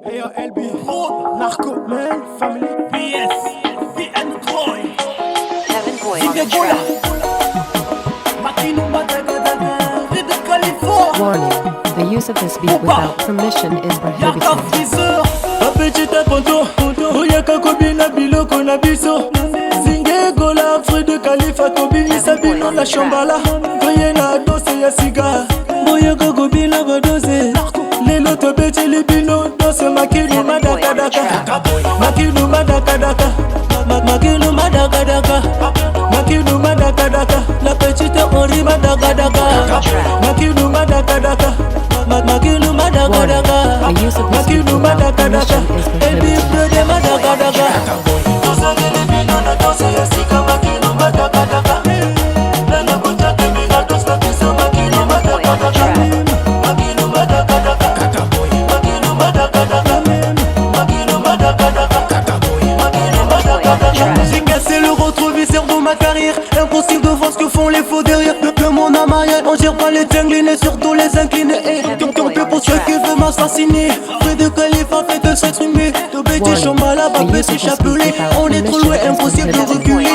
Hey yo, LB, Narco, man, family, BS, BN Troy, Heaven Boy on the Ziggy Gola, track. Makino Madagadaga, Red California. Warning, the use of this beat without permission is Yaka prohibited. Freezer, Papetita Ponto, Oyaka Kobina Biloko Nabiso, Ziggy Gola, Fred Khalifa Kobini Sabino La Shambala, Koyena Dose ya Siga, Oyaka Kobina Badose, Lelo Tobeti Libino, Dose Makino Madakadaka, Makino Madakadaka, Makino Madakadaka, Makino Madakadaka, La Petite Henri Madakadaka, Makino Madakadaka, Makino Madakadaka, Warning, the use of this beat Makino without Madakadaka, permission is Ebi prohibited. Brede Madakadaka, Dose Libino na Dose ya Siga, Makino Madakadaka, Lelo Kutake Mina Dose Nabiso, Makino Madakadaka, Makino Madakadaka, Makino Madakadaka, Makino Madakadaka, Makino Madakadaka. J'ai cassé le rétroviseur de ma carrière. Impossible de voir ce que font les faux derrière. Que mon âme arrière, on gère pas les inclinés, surtout les inclinés. Tant pis pour ceux qui veulent m'assassiner. Fred Khalifa fait de s'exprimer. De bêtises, chambala, The babé, use c'est of this beat chapelet. without On est trop permission loin, is impossible de prohibited. reculer.